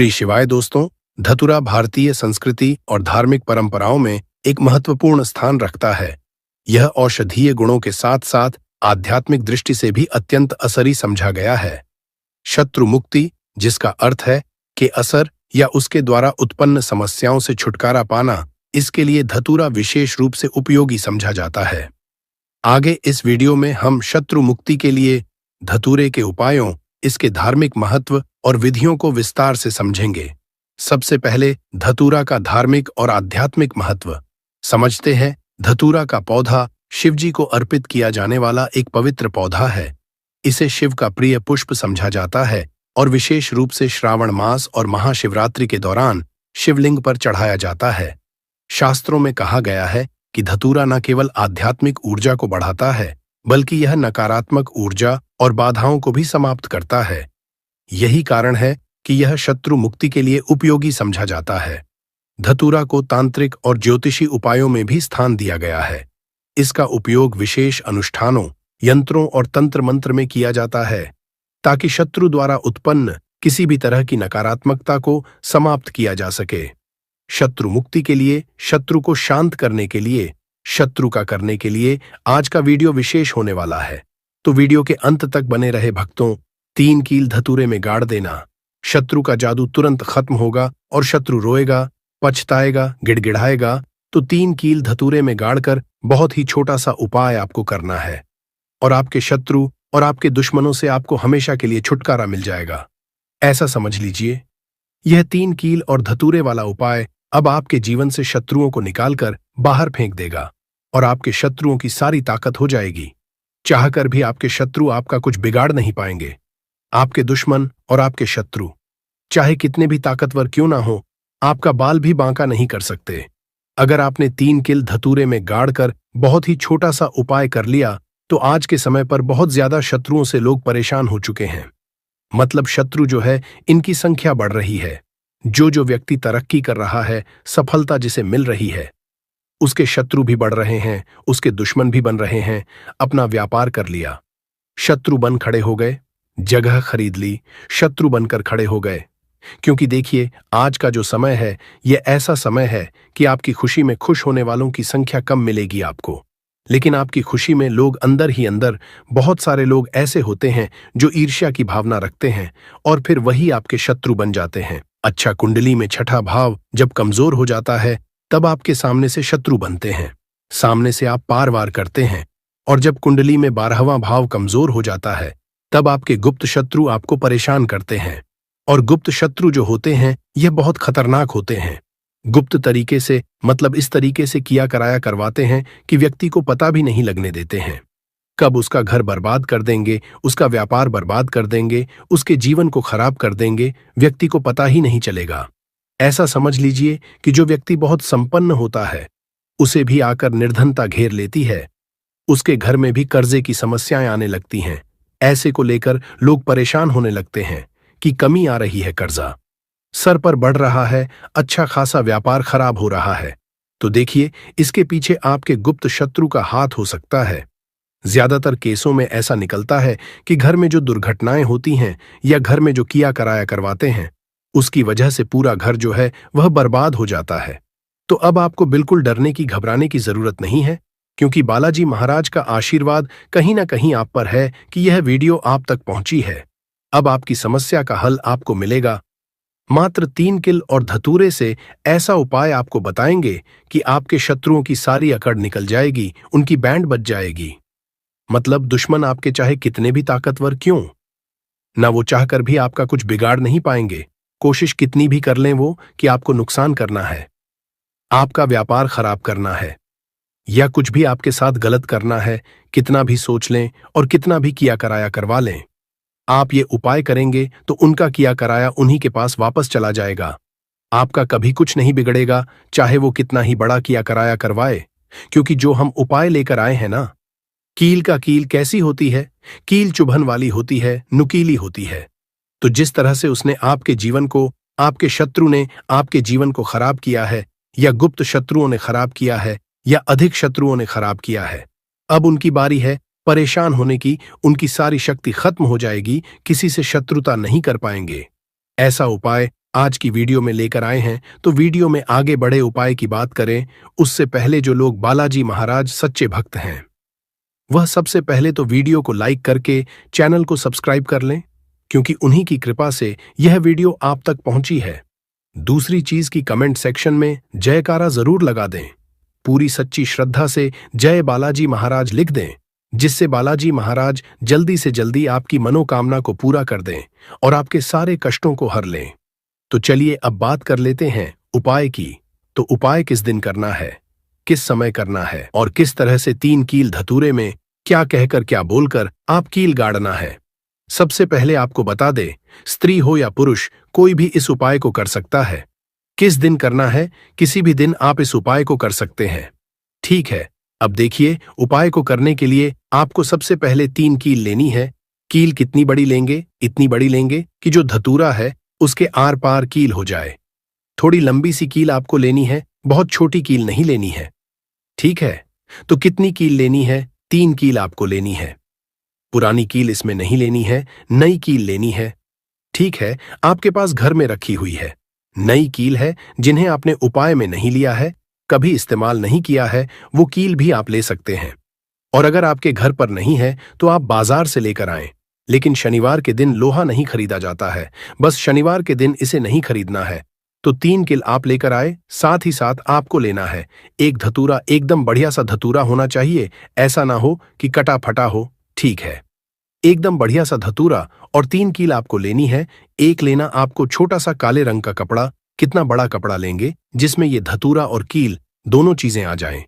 श्री शिवाय दोस्तों। धतूरा भारतीय संस्कृति और धार्मिक परंपराओं में एक महत्वपूर्ण स्थान रखता है। यह औषधीय गुणों के साथ साथ आध्यात्मिक दृष्टि से भी अत्यंत असरी समझा गया है। शत्रु मुक्ति, जिसका अर्थ है कि असर या उसके द्वारा उत्पन्न समस्याओं से छुटकारा पाना, इसके लिए धतूरा विशेष रूप से उपयोगी समझा जाता है। आगे इस वीडियो में हम शत्रु मुक्ति के लिए धतूरे के उपायों, इसके धार्मिक महत्व और विधियों को विस्तार से समझेंगे। सबसे पहले धतूरा का धार्मिक और आध्यात्मिक महत्व समझते हैं। धतूरा का पौधा शिवजी को अर्पित किया जाने वाला एक पवित्र पौधा है। इसे शिव का प्रिय पुष्प समझा जाता है और विशेष रूप से श्रावण मास और महाशिवरात्रि के दौरान शिवलिंग पर चढ़ाया जाता है। शास्त्रों में कहा गया है कि धतूरा न केवल आध्यात्मिक ऊर्जा को बढ़ाता है, बल्कि यह नकारात्मक ऊर्जा और बाधाओं को भी समाप्त करता है। यही कारण है कि यह शत्रु मुक्ति के लिए उपयोगी समझा जाता है। धतूरा को तांत्रिक और ज्योतिषी उपायों में भी स्थान दिया गया है। इसका उपयोग विशेष अनुष्ठानों, यंत्रों और तंत्र मंत्र में किया जाता है, ताकि शत्रु द्वारा उत्पन्न किसी भी तरह की नकारात्मकता को समाप्त किया जा सके। शत्रु मुक्ति के लिए, शत्रु को शांत करने के लिए, शत्रु का करने के लिए आज का वीडियो विशेष होने वाला है, तो वीडियो के अंत तक बने रहे भक्तों। 3 कील धतूरे में गाड़ देना। शत्रु का जादू तुरंत खत्म होगा और शत्रु रोएगा, पछताएगा, गिड़गिड़ाएगा। तो 3 कील धतूरे में गाड़कर बहुत ही छोटा सा उपाय आपको करना है और आपके शत्रु और आपके दुश्मनों से आपको हमेशा के लिए छुटकारा मिल जाएगा। ऐसा समझ लीजिए, यह 3 कील और धतूरे वाला उपाय अब आपके जीवन से शत्रुओं को निकालकर बाहर फेंक देगा और आपके शत्रुओं की सारी ताकत हो जाएगी। चाहकर भी आपके शत्रु आपका कुछ बिगाड़ नहीं पाएंगे। आपके दुश्मन और आपके शत्रु चाहे कितने भी ताकतवर क्यों ना हो, आपका बाल भी बांका नहीं कर सकते। अगर आपने 3 कील धतूरे में गाड़कर बहुत ही छोटा सा उपाय कर लिया, तो आज के समय पर बहुत ज्यादा शत्रुओं से लोग परेशान हो चुके हैं। मतलब शत्रु जो है, इनकी संख्या बढ़ रही है। जो व्यक्ति तरक्की कर रहा है, सफलता जिसे मिल रही है, उसके शत्रु भी बढ़ रहे हैं, उसके दुश्मन भी बन रहे हैं। अपना व्यापार कर लिया, शत्रु बन खड़े हो गए। जगह खरीद ली, शत्रु बनकर खड़े हो गए। क्योंकि देखिए, आज का जो समय है, यह ऐसा समय है कि आपकी खुशी में खुश होने वालों की संख्या कम मिलेगी आपको। लेकिन आपकी खुशी में लोग अंदर ही अंदर, बहुत सारे लोग ऐसे होते हैं जो ईर्ष्या की भावना रखते हैं और फिर वही आपके शत्रु बन जाते हैं। अच्छा, कुंडली में 6ठा भाव जब कमजोर हो जाता है, तब आपके सामने से शत्रु बनते हैं। सामने से आप पार वार करते हैं। और जब कुंडली में 12वां भाव कमजोर हो जाता है, तब आपके गुप्त शत्रु आपको परेशान करते हैं। और गुप्त शत्रु जो होते हैं, यह बहुत खतरनाक होते हैं। गुप्त तरीके से, मतलब इस तरीके से किया कराया करवाते हैं कि व्यक्ति को पता भी नहीं लगने देते हैं। कब उसका घर बर्बाद कर देंगे, उसका व्यापार बर्बाद कर देंगे, उसके जीवन को खराब कर देंगे, व्यक्ति को पता ही नहीं चलेगा। ऐसा समझ लीजिए कि जो व्यक्ति बहुत संपन्न होता है, उसे भी आकर निर्धनता घेर लेती है। उसके घर में भी कर्जे की समस्याएं आने लगती हैं। ऐसे को लेकर लोग परेशान होने लगते हैं कि कमी आ रही है, कर्जा सर पर बढ़ रहा है, अच्छा खासा व्यापार खराब हो रहा है। तो देखिए, इसके पीछे आपके गुप्त शत्रु का हाथ हो सकता है। ज्यादातर केसों में ऐसा निकलता है कि घर में जो दुर्घटनाएं होती हैं या घर में जो किया कराया करवाते हैं, उसकी वजह से पूरा घर जो है वह बर्बाद हो जाता है। तो अब आपको बिल्कुल डरने की, घबराने की जरूरत नहीं है, क्योंकि बालाजी महाराज का आशीर्वाद कहीं ना कहीं आप पर है कि यह वीडियो आप तक पहुंची है। अब आपकी समस्या का हल आपको मिलेगा। मात्र 3 कील और धतूरे से ऐसा उपाय आपको बताएंगे कि आपके शत्रुओं की सारी अकड़ निकल जाएगी, उनकी बैंड बज जाएगी। मतलब दुश्मन आपके चाहे कितने भी ताकतवर क्यों ना, वो चाहकर भी आपका कुछ बिगाड़ नहीं पाएंगे। कोशिश कितनी भी कर लें वो कि आपको नुकसान करना है, आपका व्यापार खराब करना है, या कुछ भी आपके साथ गलत करना है, कितना भी सोच लें और कितना भी किया कराया करवा लें, आप ये उपाय करेंगे तो उनका किया कराया उन्हीं के पास वापस चला जाएगा। आपका कभी कुछ नहीं बिगड़ेगा, चाहे वो कितना ही बड़ा किया कराया करवाए। क्योंकि जो हम उपाय लेकर आए हैं ना, कील का कील कैसी होती है? कील चुभन वाली होती है, नुकीली होती है। तो जिस तरह से उसने आपके जीवन को, आपके शत्रु ने आपके जीवन को खराब किया है, या गुप्त शत्रुओं ने खराब किया है, या अधिक शत्रुओं ने खराब किया है, अब उनकी बारी है परेशान होने की। उनकी सारी शक्ति खत्म हो जाएगी, किसी से शत्रुता नहीं कर पाएंगे। ऐसा उपाय आज की वीडियो में लेकर आए हैं, तो वीडियो में आगे बढ़े उपाय की बात करें उससे पहले जो लोग बालाजी महाराज सच्चे भक्त हैं वह सबसे पहले तो वीडियो को लाइक करके चैनल को सब्सक्राइब कर लें, क्योंकि उन्हीं की कृपा से यह वीडियो आप तक पहुंची है। दूसरी चीज की कमेंट सेक्शन में जयकारा जरूर लगा दें, पूरी सच्ची श्रद्धा से जय बालाजी महाराज लिख दें, जिससे बालाजी महाराज जल्दी से जल्दी आपकी मनोकामना को पूरा कर दें और आपके सारे कष्टों को हर लें। तो चलिए अब बात कर लेते हैं उपाय की। तो उपाय किस दिन करना है, किस समय करना है और किस तरह से 3 कील धतूरे में क्या कहकर क्या बोलकर आप कील गाड़ना है। सबसे पहले आपको बता दे, स्त्री हो या पुरुष कोई भी इस उपाय को कर सकता है। किस दिन करना है, किसी भी दिन आप इस उपाय को कर सकते हैं। ठीक है, अब देखिए उपाय को करने के लिए आपको सबसे पहले 3 कील लेनी है। कील कितनी बड़ी लेंगे, इतनी बड़ी लेंगे कि जो धतूरा है उसके आर पार कील हो जाए। थोड़ी लंबी सी कील आपको लेनी है, बहुत छोटी कील नहीं लेनी है। ठीक है, तो कितनी कील लेनी है? 3 कील आपको लेनी है। पुरानी कील इसमें नहीं लेनी है, नई कील लेनी है। ठीक है, आपके पास घर में रखी हुई है नई कील है, जिन्हें आपने उपाय में नहीं लिया है, कभी इस्तेमाल नहीं किया है, वो कील भी आप ले सकते हैं। और अगर आपके घर पर नहीं है तो आप बाजार से लेकर आएं। लेकिन शनिवार के दिन लोहा नहीं खरीदा जाता है, बस शनिवार के दिन इसे नहीं खरीदना है। तो 3 कील आप लेकर आए। साथ ही साथ आपको लेना है एक धतूरा, एकदम बढ़िया सा धतूरा होना चाहिए, ऐसा ना हो कि कटा फटा हो। ठीक है, एकदम बढ़िया सा धतूरा और 3 कील आपको लेनी है। एक लेना आपको छोटा सा काले रंग का कपड़ा। कितना बड़ा कपड़ा लेंगे जिसमें ये धतूरा और कील दोनों चीजें आ जाएं।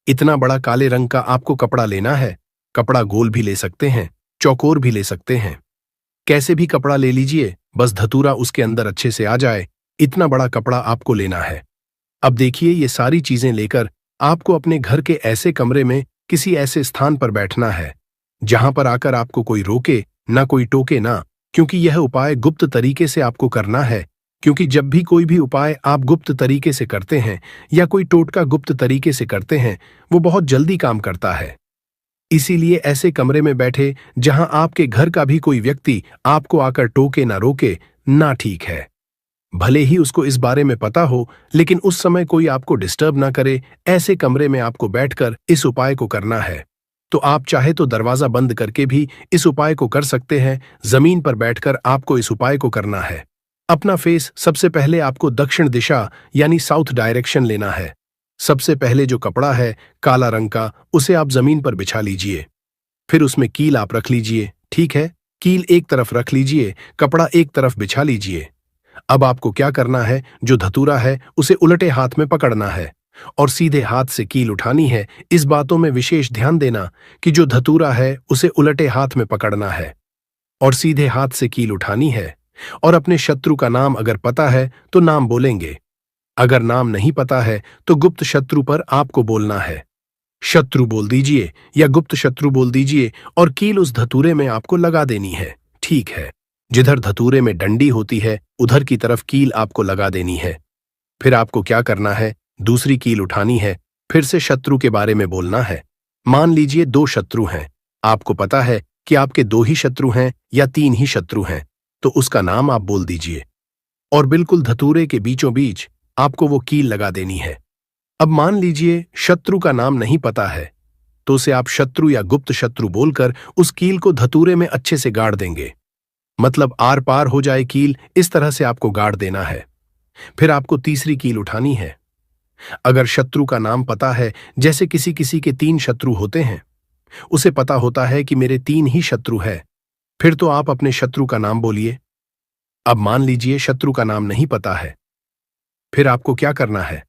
इतना बड़ा काले रंग का आपको कपड़ा लेना है। कपड़ा गोल भी ले सकते हैं, चौकोर भी ले सकते हैं, कैसे भी कपड़ा ले लीजिए, बस धतूरा उसके अंदर अच्छे से आ जाए, इतना बड़ा कपड़ा आपको लेना है। अब देखिए ये सारी चीजें लेकर आपको अपने घर के ऐसे कमरे में किसी ऐसे स्थान पर बैठना है जहां पर आकर आपको कोई रोके ना, कोई टोके ना, क्योंकि यह उपाय गुप्त तरीके से आपको करना है। क्योंकि जब भी कोई भी उपाय आप गुप्त तरीके से करते हैं या कोई टोटका गुप्त तरीके से करते हैं, वो बहुत जल्दी काम करता है। इसीलिए ऐसे कमरे में बैठे जहां आपके घर का भी कोई व्यक्ति आपको आकर टोके ना, रोके ना। ठीक है, भले ही उसको इस बारे में पता हो, लेकिन उस समय कोई आपको डिस्टर्ब ना करे, ऐसे कमरे में आपको बैठकर इस उपाय को करना है। तो आप चाहे तो दरवाजा बंद करके भी इस उपाय को कर सकते हैं। जमीन पर बैठकर आपको इस उपाय को करना है। अपना फेस सबसे पहले आपको दक्षिण दिशा यानी साउथ डायरेक्शन लेना है। सबसे पहले जो कपड़ा है काला रंग का, उसे आप जमीन पर बिछा लीजिए। फिर उसमें कील आप रख लीजिए। ठीक है, कील एक तरफ रख लीजिए, कपड़ा एक तरफ बिछा लीजिए। अब आपको क्या करना है, जो धतूरा है उसे उलटे हाथ में पकड़ना है और सीधे हाथ से कील उठानी है। इस बातों में विशेष ध्यान देना कि जो धतूरा है उसे उलटे हाथ में पकड़ना है और सीधे हाथ से कील उठानी है। और अपने शत्रु का नाम अगर पता है तो नाम बोलेंगे, अगर नाम नहीं पता है तो गुप्त शत्रु पर आपको बोलना है। शत्रु बोल दीजिए या गुप्त शत्रु बोल दीजिए और कील उस धतूरे में आपको लगा देनी है। ठीक है, जिधर धतूरे में डंडी होती है उधर की तरफ कील आपको लगा देनी है। फिर आपको क्या करना है, दूसरी कील उठानी है, फिर से शत्रु के बारे में बोलना है। मान लीजिए 2 शत्रु हैं, आपको पता है कि आपके 2 ही शत्रु हैं या 3 ही शत्रु हैं, तो उसका नाम आप बोल दीजिए और बिल्कुल धतूरे के बीचों बीच आपको वो कील लगा देनी है। अब मान लीजिए शत्रु का नाम नहीं पता है, तो उसे आप शत्रु या गुप्त शत्रु बोलकर उस कील को धतूरे में अच्छे से गाड़ देंगे, मतलब आर पार हो जाए कील, इस तरह से आपको गाड़ देना है। फिर आपको तीसरी कील उठानी है। अगर शत्रु का नाम पता है, जैसे किसी किसी के 3 शत्रु होते हैं, उसे पता होता है कि मेरे 3 ही शत्रु है, फिर तो आप अपने शत्रु का नाम बोलिए। अब मान लीजिए शत्रु का नाम नहीं पता है, फिर आपको क्या करना है,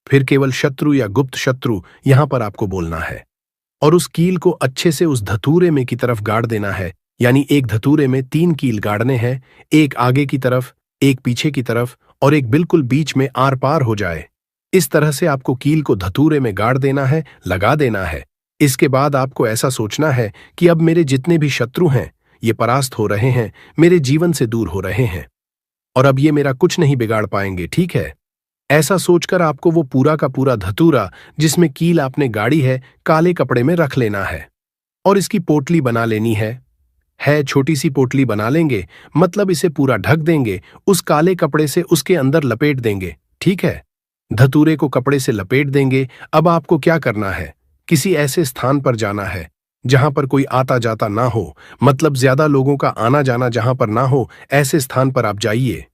फिर केवल शत्रु या गुप्त शत्रु यहां पर आपको बोलना है और उस कील को अच्छे से उस धतूरे में की तरफ गाड़ देना है। यानी एक धतूरे में 3 कील गाड़ने हैं, एक आगे की तरफ, एक पीछे की तरफ और एक बिल्कुल बीच में आर पार हो जाए। इस तरह से आपको कील को धतूरे में गाड़ देना है, लगा देना है। इसके बाद आपको ऐसा सोचना है कि अब मेरे जितने भी शत्रु हैं ये परास्त हो रहे हैं, मेरे जीवन से दूर हो रहे हैं और अब ये मेरा कुछ नहीं बिगाड़ पाएंगे। ठीक है, ऐसा सोचकर आपको वो पूरा का पूरा धतूरा जिसमें कील आपने गाड़ी है काले कपड़े में रख लेना है और इसकी पोटली बना लेनी है। है छोटी सी पोटली बना लेंगे, मतलब इसे पूरा ढक देंगे, उस काले कपड़े से उसके अंदर लपेट देंगे, ठीक है। धतूरे को कपड़े से लपेट देंगे। अब आपको क्या करना है, किसी ऐसे स्थान पर जाना है जहां पर कोई आता जाता ना हो, मतलब ज्यादा लोगों का आना जाना जहां पर ना हो, ऐसे स्थान पर आप जाइए।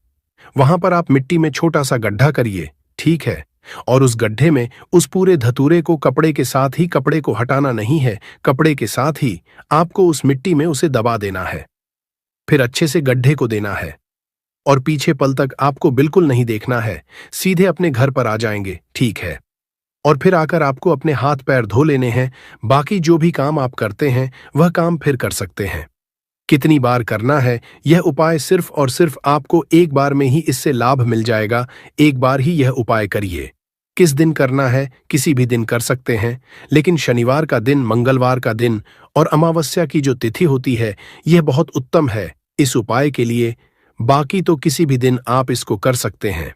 वहां पर आप मिट्टी में छोटा सा गड्ढा करिए, ठीक है। और उस गड्ढे में उस पूरे धतूरे को कपड़े के साथ ही, कपड़े को हटाना नहीं है, कपड़े के साथ ही आपको उस मिट्टी में उसे दबा देना है। फिर अच्छे से गड्ढे को देना है और पीछे पल तक आपको बिल्कुल नहीं देखना है, सीधे अपने घर पर आ जाएंगे, ठीक है। और फिर आकर आपको अपने हाथ पैर धो लेने हैं। बाकी जो भी काम आप करते हैं वह काम फिर कर सकते हैं। कितनी बार करना है, यह उपाय सिर्फ और सिर्फ आपको एक बार में ही इससे लाभ मिल जाएगा। एक बार ही यह उपाय करिए। किस दिन करना है, किसी भी दिन कर सकते हैं, लेकिन शनिवार का दिन, मंगलवार का दिन और अमावस्या की जो तिथि होती है, यह बहुत उत्तम है इस उपाय के लिए। बाकी तो किसी भी दिन आप इसको कर सकते हैं।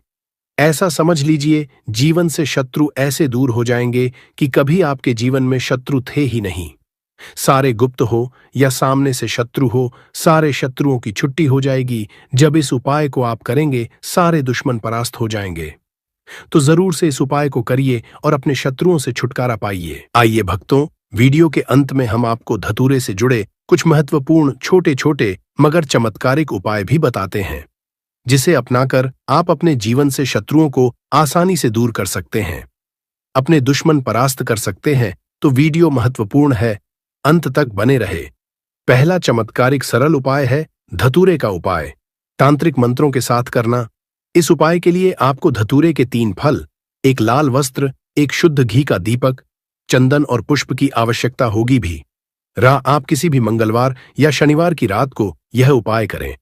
ऐसा समझ लीजिए, जीवन से शत्रु ऐसे दूर हो जाएंगे कि कभी आपके जीवन में शत्रु थे ही नहीं। सारे गुप्त हो या सामने से शत्रु हो, सारे शत्रुओं की छुट्टी हो जाएगी। जब इस उपाय को आप करेंगे, सारे दुश्मन परास्त हो जाएंगे। तो जरूर से इस उपाय को करिए और अपने शत्रुओं से छुटकारा पाइए। आइए भक्तों, वीडियो के अंत में हम आपको धतूरे से जुड़े कुछ महत्वपूर्ण छोटे छोटे मगर चमत्कारिक उपाय भी बताते हैं, जिसे अपनाकर आप अपने जीवन से शत्रुओं को आसानी से दूर कर सकते हैं, अपने दुश्मन परास्त कर सकते हैं। तो वीडियो महत्वपूर्ण है, अंत तक बने रहे। पहला चमत्कारिक सरल उपाय है धतूरे का उपाय, तांत्रिक मंत्रों के साथ करना। इस उपाय के लिए आपको धतूरे के 3 फल, एक लाल वस्त्र, एक शुद्ध घी का दीपक, चंदन और पुष्प की आवश्यकता होगी भी। आप किसी भी मंगलवार या शनिवार की रात को यह उपाय करें।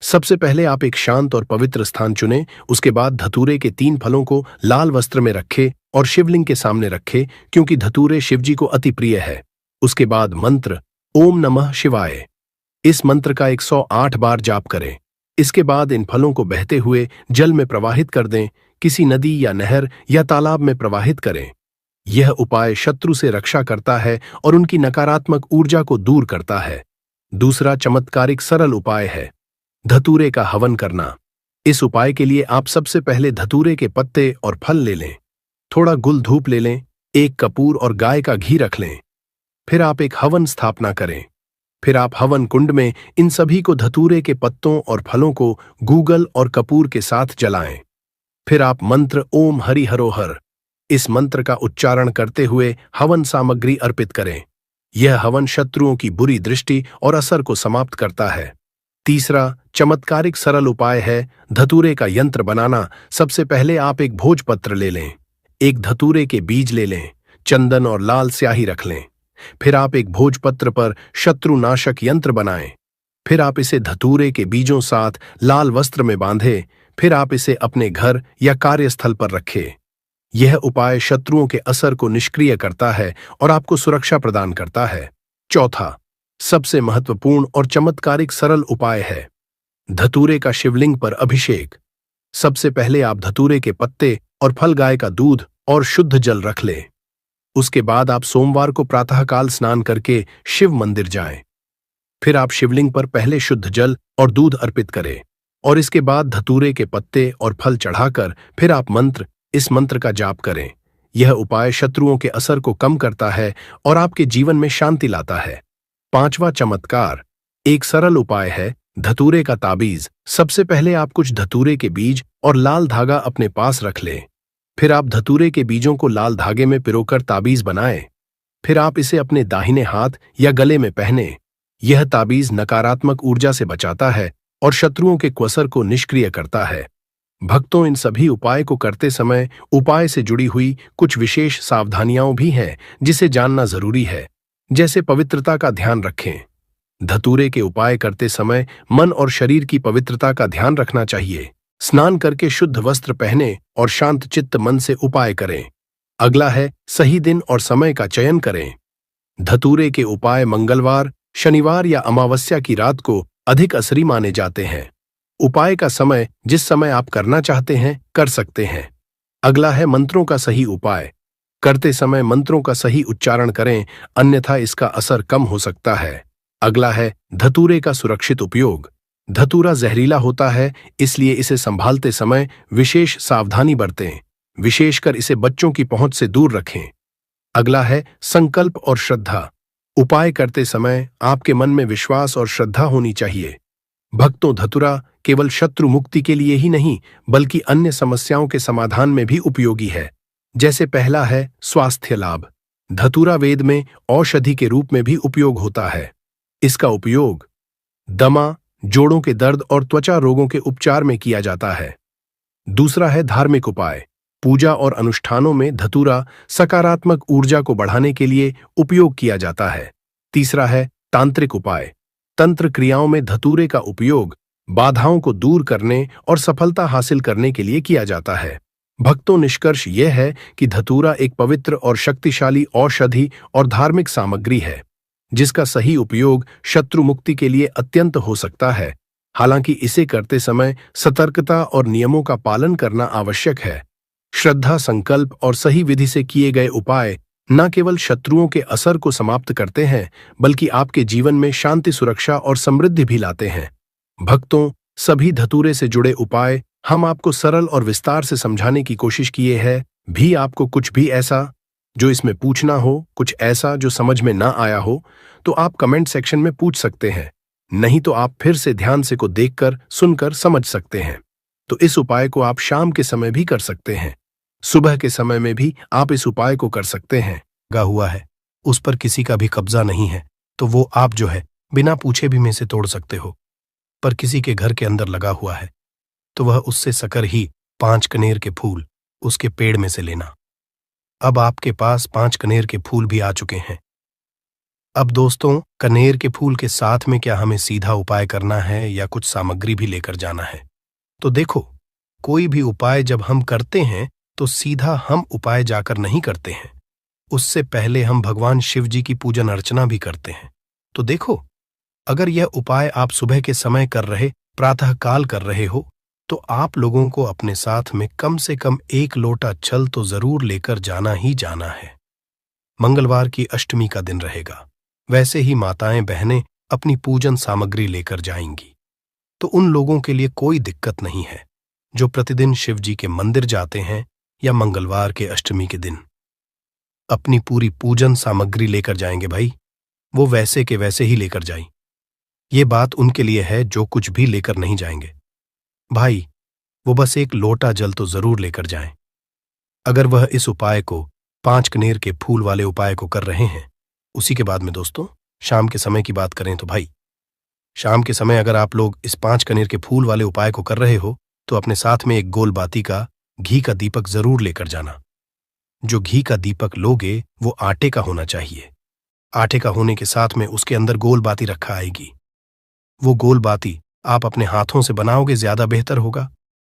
सबसे पहले आप एक शांत और पवित्र स्थान चुनें। उसके बाद धतूरे के 3 फलों को लाल वस्त्र में रखें और शिवलिंग के सामने रखें, क्योंकि धतूरे शिवजी को अति प्रिय है। उसके बाद मंत्र ओम नमः शिवाय, इस मंत्र का 108 बार जाप करें। इसके बाद इन फलों को बहते हुए जल में प्रवाहित कर दें, किसी नदी या नहर या तालाब में प्रवाहित करें। यह उपाय शत्रु से रक्षा करता है और उनकी नकारात्मक ऊर्जा को दूर करता है। दूसरा चमत्कारिक सरल उपाय है धतूरे का हवन करना। इस उपाय के लिए आप सबसे पहले धतूरे के पत्ते और फल ले लें, थोड़ा गुल धूप ले लें, एक कपूर और गाय का घी रख लें। फिर आप एक हवन स्थापना करें। फिर आप हवन कुंड में इन सभी को, धतूरे के पत्तों और फलों को गूगल और कपूर के साथ जलाएं। फिर आप मंत्र ओम हरि हरोहर, इस मंत्र का उच्चारण करते हुए हवन सामग्री अर्पित करें। यह हवन शत्रुओं की बुरी दृष्टि और असर को समाप्त करता है। तीसरा चमत्कारिक सरल उपाय है धतूरे का यंत्र बनाना। सबसे पहले आप एक भोजपत्र ले लें, एक धतूरे के बीज ले लें, चंदन और लाल स्याही रख लें। फिर आप एक भोजपत्र पर शत्रुनाशक यंत्र बनाएं। फिर आप इसे धतूरे के बीजों साथ लाल वस्त्र में बांधें। फिर आप इसे अपने घर या कार्यस्थल पर रखें। यह उपाय शत्रुओं के असर को निष्क्रिय करता है और आपको सुरक्षा प्रदान करता है। चौथा सबसे महत्वपूर्ण और चमत्कारिक सरल उपाय है धतूरे का शिवलिंग पर अभिषेक। सबसे पहले आप धतूरे के पत्ते और फल, गाय का दूध और शुद्ध जल रख लें। उसके बाद आप सोमवार को प्रातःकाल स्नान करके शिव मंदिर जाएं। फिर आप शिवलिंग पर पहले शुद्ध जल और दूध अर्पित करें और इसके बाद धतूरे के पत्ते और फल चढ़ाकर फिर आप इस मंत्र का जाप करें। यह उपाय शत्रुओं के असर को कम करता है और आपके जीवन में शांति लाता है। पांचवा चमत्कार एक सरल उपाय है धतूरे का ताबीज। सबसे पहले आप कुछ धतूरे के बीज और लाल धागा अपने पास रख लें। फिर आप धतूरे के बीजों को लाल धागे में पिरोकर ताबीज बनाएं। फिर आप इसे अपने दाहिने हाथ या गले में पहने। यह ताबीज नकारात्मक ऊर्जा से बचाता है और शत्रुओं के कुअसर को निष्क्रिय करता है। भक्तों, इन सभी उपाय को करते समय उपाय से जुड़ी हुई कुछ विशेष सावधानियां भी हैं जिसे जानना जरूरी है। जैसे पवित्रता का ध्यान रखें। धतूरे के उपाय करते समय मन और शरीर की पवित्रता का ध्यान रखना चाहिए। स्नान करके शुद्ध वस्त्र पहने और शांत चित्त मन से उपाय करें। अगला है सही दिन और समय का चयन करें। धतूरे के उपाय मंगलवार, शनिवार या अमावस्या की रात को अधिक असरी माने जाते हैं। उपाय का समय जिस समय आप करना चाहते हैं कर सकते हैं। अगला है मंत्रों का सही उपाय। करते समय मंत्रों का सही उच्चारण करें, अन्यथा इसका असर कम हो सकता है। अगला है धतूरे का सुरक्षित उपयोग। धतूरा जहरीला होता है, इसलिए इसे संभालते समय विशेष सावधानी बरतें, विशेषकर इसे बच्चों की पहुंच से दूर रखें। अगला है संकल्प और श्रद्धा। उपाय करते समय आपके मन में विश्वास और श्रद्धा होनी चाहिए। भक्तों, धतूरा केवल शत्रु मुक्ति के लिए ही नहीं बल्कि अन्य समस्याओं के समाधान में भी उपयोगी है। जैसे पहला है स्वास्थ्य लाभ। धतूरा वेद में औषधि के रूप में भी उपयोग होता है। इसका उपयोग दमा, जोड़ों के दर्द और त्वचा रोगों के उपचार में किया जाता है। दूसरा है धार्मिक उपाय। पूजा और अनुष्ठानों में धतूरा सकारात्मक ऊर्जा को बढ़ाने के लिए उपयोग किया जाता है। तीसरा है तांत्रिक उपाय। तंत्र क्रियाओं में धतूरे का उपयोग बाधाओं को दूर करने और सफलता हासिल करने के लिए किया जाता है। भक्तों, निष्कर्ष यह है कि धतूरा एक पवित्र और शक्तिशाली औषधि और धार्मिक सामग्री है, जिसका सही उपयोग शत्रु मुक्ति के लिए अत्यंत हो सकता है। हालांकि इसे करते समय सतर्कता और नियमों का पालन करना आवश्यक है। श्रद्धा, संकल्प और सही विधि से किए गए उपाय न केवल शत्रुओं के असर को समाप्त करते हैं बल्कि आपके जीवन में शांति, सुरक्षा और समृद्धि भी लाते हैं। भक्तों, सभी धतूरे से जुड़े उपाय हम आपको सरल और विस्तार से समझाने की कोशिश किए हैं। भी आपको कुछ भी ऐसा जो इसमें पूछना हो, कुछ ऐसा जो समझ में ना आया हो, तो आप कमेंट सेक्शन में पूछ सकते हैं। नहीं तो आप फिर से ध्यान से को देखकर, सुनकर समझ सकते हैं। तो इस उपाय को आप शाम के समय भी कर सकते हैं, सुबह के समय में भी आप इस उपाय को कर सकते हैं। लगा हुआ है, उस पर किसी का भी कब्जा नहीं है, तो वो आप जो है बिना पूछे भी में से तोड़ सकते हो। पर किसी के घर के अंदर लगा हुआ है तो वह उससे सकर ही 5 कनेर के फूल उसके पेड़ में से लेना। अब आपके पास 5 कनेर के फूल भी आ चुके हैं। अब दोस्तों, कनेर के फूल के साथ में क्या हमें सीधा उपाय करना है या कुछ सामग्री भी लेकर जाना है? तो देखो, कोई भी उपाय जब हम करते हैं तो सीधा हम उपाय जाकर नहीं करते हैं, उससे पहले हम भगवान शिव जी की पूजन अर्चना भी करते हैं। तो देखो, अगर यह उपाय आप सुबह के समय कर रहे, प्रातःकाल कर रहे हो, तो आप लोगों को अपने साथ में कम से कम 1 लोटा जल तो जरूर लेकर जाना ही जाना है। मंगलवार की अष्टमी का दिन रहेगा, वैसे ही माताएं बहनें अपनी पूजन सामग्री लेकर जाएंगी। तो उन लोगों के लिए कोई दिक्कत नहीं है जो प्रतिदिन शिव जी के मंदिर जाते हैं या मंगलवार के अष्टमी के दिन अपनी पूरी पूजन सामग्री लेकर जाएंगे। भाई, वो वैसे के वैसे ही लेकर जाएं। ये बात उनके लिए है जो कुछ भी लेकर नहीं जाएंगे। भाई, वो बस 1 लोटा जल तो जरूर लेकर जाएं। अगर वह इस उपाय को 5 कनेर के फूल वाले उपाय को कर रहे हैं, उसी के बाद में दोस्तों शाम के समय की बात करें तो भाई, शाम के समय अगर आप लोग इस 5 कनेर के फूल वाले उपाय को कर रहे हो तो अपने साथ में 1 गोल बाती का घी का दीपक जरूर लेकर जाना। जो घी का दीपक लोगे वो आटे का होना चाहिए। आटे का होने के साथ में उसके अंदर गोल बाती रखा आएगी। वो गोल बाती आप अपने हाथों से बनाओगे, ज्यादा बेहतर होगा।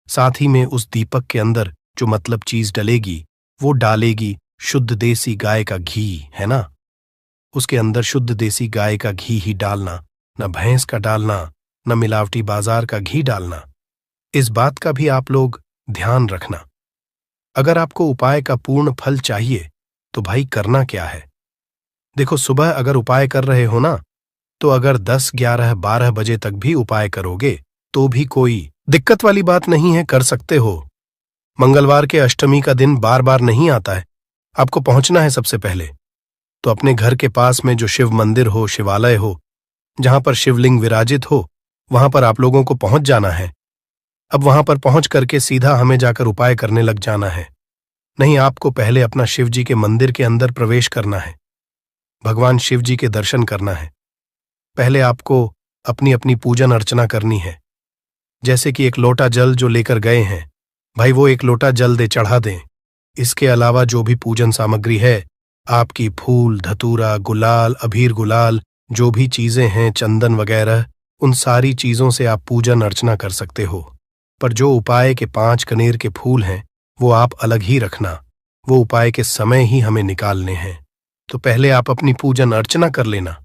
साथ ही में उस दीपक के अंदर जो मतलब चीज डलेगी वो डालेगी शुद्ध देसी गाय का घी, है ना। उसके अंदर शुद्ध देसी गाय का घी ही डालना, न भैंस का डालना, न मिलावटी बाजार का घी डालना। इस बात का भी आप लोग ध्यान रखना। अगर आपको उपाय का पूर्ण फल चाहिए तो भाई करना क्या है, देखो, सुबह अगर उपाय कर रहे हो ना, तो अगर 10, 11, 12 बजे तक भी उपाय करोगे तो भी कोई दिक्कत वाली बात नहीं है, कर सकते हो। मंगलवार के अष्टमी का दिन बार बार नहीं आता है, आपको पहुंचना है सबसे पहले तो अपने घर के पास में जो शिव मंदिर हो, शिवालय हो, जहां पर शिवलिंग विराजित हो, वहां पर आप लोगों को पहुंच जाना है। अब वहां पर पहुंच करके सीधा हमें जाकर उपाय करने लग जाना है। नहीं, आपको पहले अपना शिव जी के मंदिर के अंदर प्रवेश करना है, भगवान शिव जी के दर्शन करना है। पहले आपको अपनी अपनी पूजन अर्चना करनी है। जैसे कि 1 लोटा जल जो लेकर गए हैं, भाई वो 1 लोटा जल दे चढ़ा दें। इसके अलावा जो भी पूजन सामग्री है, आपकी फूल, धतूरा, गुलाल, अबीर गुलाल, जो भी चीजें हैं, चंदन वगैरह, उन सारी चीजों से आप पूजन अर्चना कर सकते हो। पर जो उपाय के 5 कनेर के फूल हैं वो आप अलग ही रखना, वो उपाय के समय ही हमें निकालने हैं। तो पहले आप अपनी पूजन अर्चना कर लेना,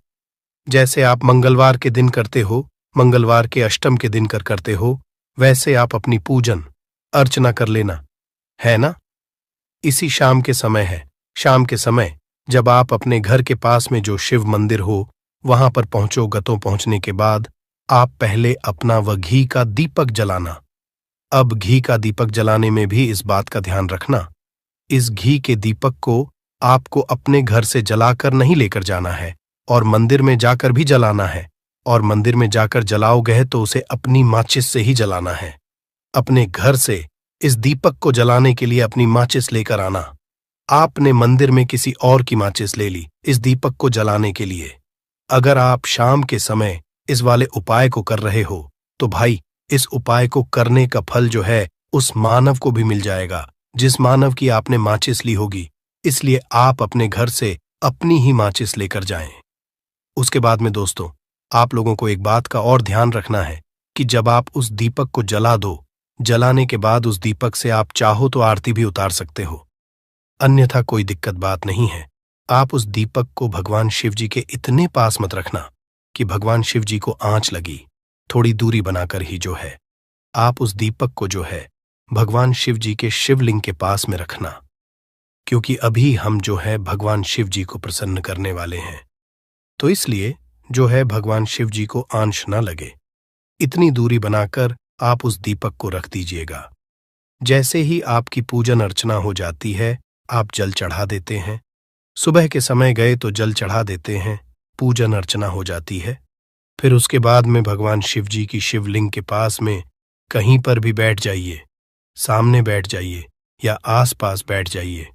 जैसे आप मंगलवार के दिन करते हो, मंगलवार के अष्टम के दिन करते हो, वैसे आप अपनी पूजन अर्चना कर लेना, है ना। इसी शाम के समय है, शाम के समय जब आप अपने घर के पास में जो शिव मंदिर हो वहां पर पहुंचो। गतो पहुंचने के बाद आप पहले अपना वह घी का दीपक जलाना। अब घी का दीपक जलाने में भी इस बात का ध्यान रखना, इस घी के दीपक को आपको अपने घर से जलाकर नहीं लेकर जाना है और मंदिर में जाकर भी जलाना है। और मंदिर में जाकर जलाओगे तो उसे अपनी माचिस से ही जलाना है। अपने घर से इस दीपक को जलाने के लिए अपनी माचिस लेकर आना। आपने मंदिर में किसी और की माचिस ले ली इस दीपक को जलाने के लिए। अगर आप शाम के समय इस वाले उपाय को कर रहे हो तो भाई इस उपाय को करने का फल जो है उस मानव को भी मिल जाएगा जिस मानव की आपने माचिस ली होगी। इसलिए आप अपने घर से अपनी ही माचिस लेकर जाएं। उसके बाद में दोस्तों, आप लोगों को एक बात का और ध्यान रखना है कि जब आप उस दीपक को जला दो, जलाने के बाद उस दीपक से आप चाहो तो आरती भी उतार सकते हो, अन्यथा कोई दिक्कत बात नहीं है। आप उस दीपक को भगवान शिव जी के इतने पास मत रखना कि भगवान शिव जी को आंच लगी। थोड़ी दूरी बनाकर ही जो है आप उस दीपक को जो है भगवान शिव जी के शिवलिंग के पास में रखना, क्योंकि अभी हम जो है भगवान शिव जी को प्रसन्न करने वाले हैं। तो इसलिए जो है भगवान शिव जी को आंच न लगे, इतनी दूरी बनाकर आप उस दीपक को रख दीजिएगा। जैसे ही आपकी पूजन अर्चना हो जाती है, आप जल चढ़ा देते हैं। सुबह के समय गए तो जल चढ़ा देते हैं, पूजन अर्चना हो जाती है। फिर उसके बाद में भगवान शिव जी की शिवलिंग के पास में कहीं पर भी बैठ जाइए, सामने बैठ जाइए या आसपास बैठ जाइए।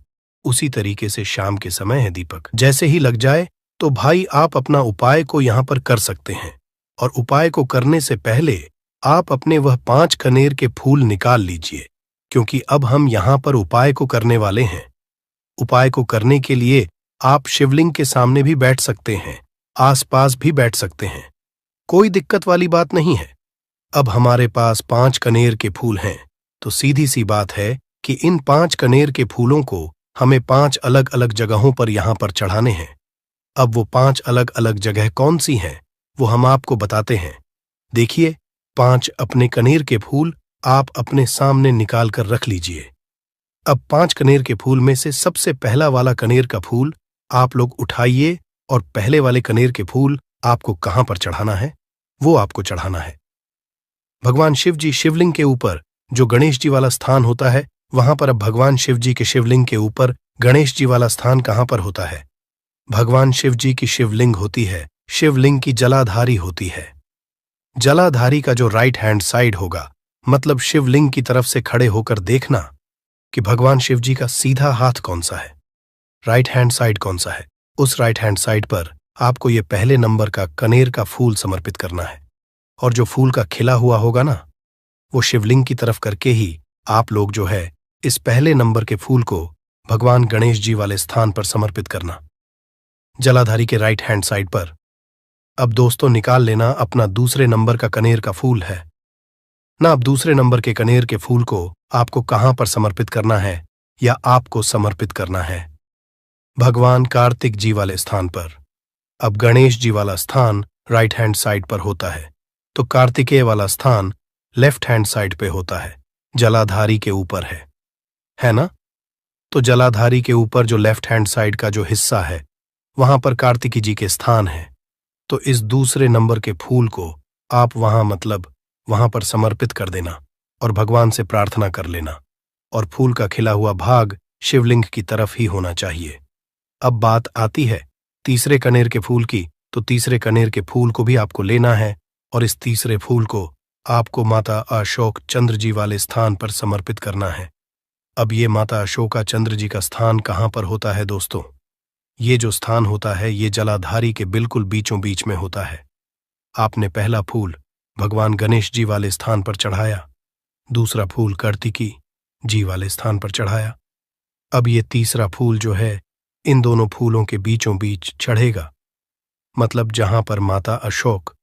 उसी तरीके से शाम के समय है दीपक जैसे ही लग जाए तो भाई आप अपना उपाय को यहां पर कर सकते हैं। और उपाय को करने से पहले आप अपने वह 5 कनेर के फूल निकाल लीजिए, क्योंकि अब हम यहां पर उपाय को करने वाले हैं। उपाय को करने के लिए आप शिवलिंग के सामने भी बैठ सकते हैं, आसपास भी बैठ सकते हैं, कोई दिक्कत वाली बात नहीं है। अब हमारे पास 5 कनेर के फूल हैं, तो सीधी सी बात है कि इन 5 कनेर के फूलों को हमें 5 अलग अलग जगहों पर यहां पर चढ़ाने हैं। अब वो 5 अलग अलग जगह कौन सी हैं वो हम आपको बताते हैं। देखिए, 5 अपने कनेर के फूल आप अपने सामने निकाल कर रख लीजिए। अब 5 कनेर के फूल में से सबसे पहला वाला कनेर का फूल आप लोग उठाइए और पहले वाले कनेर के फूल आपको कहां पर चढ़ाना है वो आपको चढ़ाना है भगवान शिव जी शिवलिंग के ऊपर। जो गणेश जी वाला स्थान होता है वहां पर अब भगवान शिव जी के शिवलिंग के ऊपर गणेश जी वाला स्थान कहां पर होता है? भगवान शिव जी की शिवलिंग होती है, शिवलिंग की जलाधारी होती है। जलाधारी का जो राइट हैंड साइड होगा, मतलब शिवलिंग की तरफ से खड़े होकर देखना कि भगवान शिव जी का सीधा हाथ कौन सा है, राइट हैंड साइड कौन सा है। उस राइट हैंड साइड पर आपको ये पहले नंबर का कनेर का फूल समर्पित करना है। और जो फूल का खिला हुआ होगा ना, वो शिवलिंग की तरफ करके ही आप लोग जो है इस पहले नंबर के फूल को भगवान गणेश जी वाले स्थान पर समर्पित करना, जलाधारी के राइट हैंड साइड पर। अब दोस्तों निकाल लेना अपना दूसरे नंबर का कनेर का फूल है ना। अब दूसरे नंबर के कनेर के फूल को आपको कहां पर समर्पित करना है या आपको समर्पित करना है? भगवान कार्तिक जी वाले स्थान पर। अब गणेश जी वाला स्थान राइट हैंड साइड पर होता है, तो कार्तिकेय वाला स्थान लेफ्ट हैंड साइड पे होता है, जलाधारी के ऊपर है ना? तो जलाधारी के ऊपर जो लेफ्ट हैंड साइड का जो हिस्सा है वहां पर कार्तिकी जी के स्थान है। तो इस दूसरे नंबर के फूल को आप वहां पर समर्पित कर देना और भगवान से प्रार्थना कर लेना। और फूल का खिला हुआ भाग शिवलिंग की तरफ ही होना चाहिए। अब बात आती है तीसरे कनेर के फूल की, तो तीसरे कनेर के फूल को भी आपको लेना है और इस तीसरे फूल को आपको माता अशोक चंद्र जी वाले स्थान पर समर्पित करना है। अब ये माता अशोका चंद्र जी का स्थान कहां पर होता है दोस्तों? ये जो स्थान होता है ये जलाधारी के बिल्कुल बीचों बीच में होता है। आपने पहला फूल भगवान गणेश जी वाले स्थान पर चढ़ाया, दूसरा फूल कार्तिकी जी वाले स्थान पर चढ़ाया। अब ये तीसरा फूल जो है इन दोनों फूलों के बीचों बीच चढ़ेगा, मतलब जहां पर माता अशोक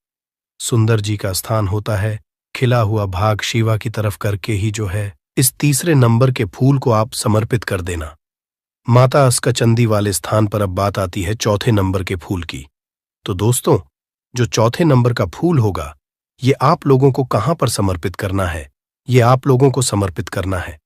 सुंदर जी का स्थान होता है, खिला हुआ भाग शिवा की तरफ करके ही जो है इस तीसरे नंबर के फूल को आप समर्पित कर देना माता अस्कचंदी वाले स्थान पर। अब बात आती है चौथे नंबर के फूल की। तो दोस्तों, जो चौथे नंबर का फूल होगा ये आप लोगों को कहां पर समर्पित करना है? ये आप लोगों को समर्पित करना है